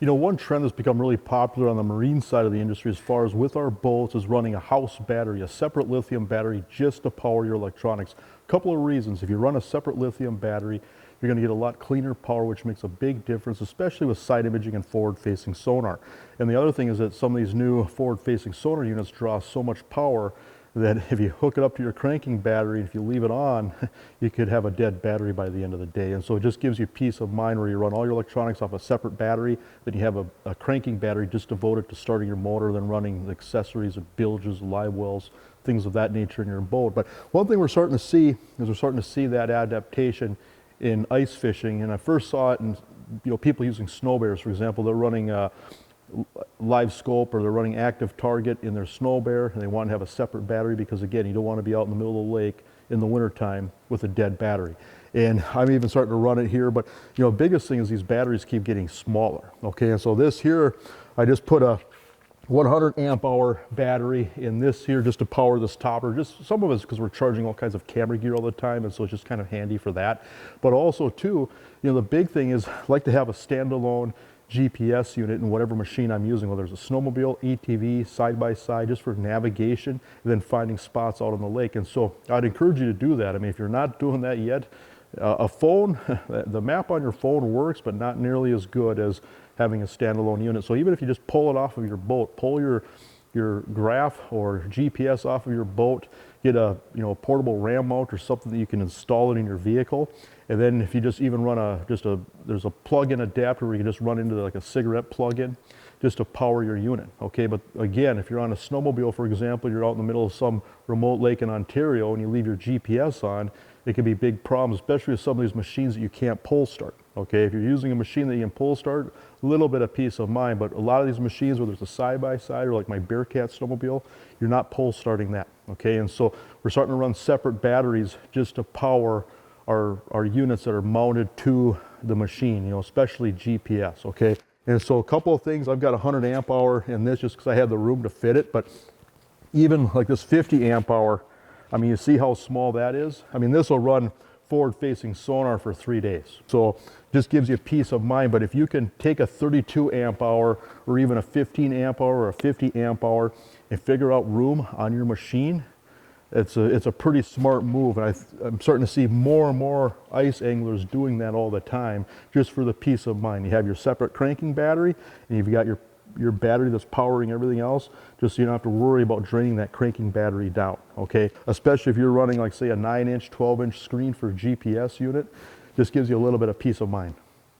You know, one trend that's become really popular on the marine side of the industry as far as with our boats is running a house battery, a separate lithium battery just to power your electronics. A couple of reasons. If you run a separate lithium battery, you're going to get a lot cleaner power, which makes a big difference, especially with side imaging and forward-facing sonar. And the other thing is that some of these new forward-facing sonar units draw so much power that if you hook it up to your cranking battery, if you leave it on, you could have a dead battery by the end of the day. And so it just gives you peace of mind where you run all your electronics off a separate battery, then you have a cranking battery just devoted to starting your motor, then running the accessories and bilges, live wells, things of that nature in your boat. But one thing we're starting to see is that adaptation in ice fishing. And I first saw it in people using snow bears, for example. They're running live scope or they're running active target in their snow bear, and they want to have a separate battery because, again, you don't want to be out in the middle of the lake in the wintertime with a dead battery. And I'm even starting to run it here, but biggest thing is these batteries keep getting smaller. Okay, and so this here, I just put a 100 amp hour battery in this here just to power this topper. Just some of it's because we're charging all kinds of camera gear all the time, and so it's just kind of handy for that. But also too, the big thing is I like to have a standalone GPS unit in whatever machine I'm using, whether it's a snowmobile, ATV, side-by-side, just for navigation, and then finding spots out on the lake. And so I'd encourage you to do that. I mean, if you're not doing that yet, a phone, the map on your phone works, but not nearly as good as having a standalone unit. So even if you just pull it off of your boat, pull your graph or GPS off of your boat, get a portable RAM mount or something that you can install it in your vehicle. And then if you just even run there's a plug-in adapter where you can just run into like a cigarette plug-in just to power your unit. Okay, but again, if you're on a snowmobile, for example, you're out in the middle of some remote lake in Ontario and you leave your GPS on, it can be big problems, especially with some of these machines that you can't pull start. Okay, if you're using a machine that you can pull start, a little bit of peace of mind, but a lot of these machines, whether it's a side-by-side or like my Bearcat snowmobile, you're not pull starting that. Okay, and so we're starting to run separate batteries just to power our units that are mounted to the machine, especially GPS. Okay, and so a couple of things, I've got 100 amp hour in this just because I have the room to fit it, but even like this 50 amp hour, I mean, you see how small that is? I mean, this will run forward-facing sonar for 3 days. So just gives you peace of mind. But if you can take a 32 amp hour or even a 15 amp hour or a 50 amp hour and figure out room on your machine, it's a pretty smart move. And I'm starting to see more and more ice anglers doing that all the time just for the peace of mind. You have your separate cranking battery and you've got your battery that's powering everything else, just so you don't have to worry about draining that cranking battery down. Okay, especially if you're running like say a 9-inch 12-inch screen for a GPS unit, just gives you a little bit of peace of mind.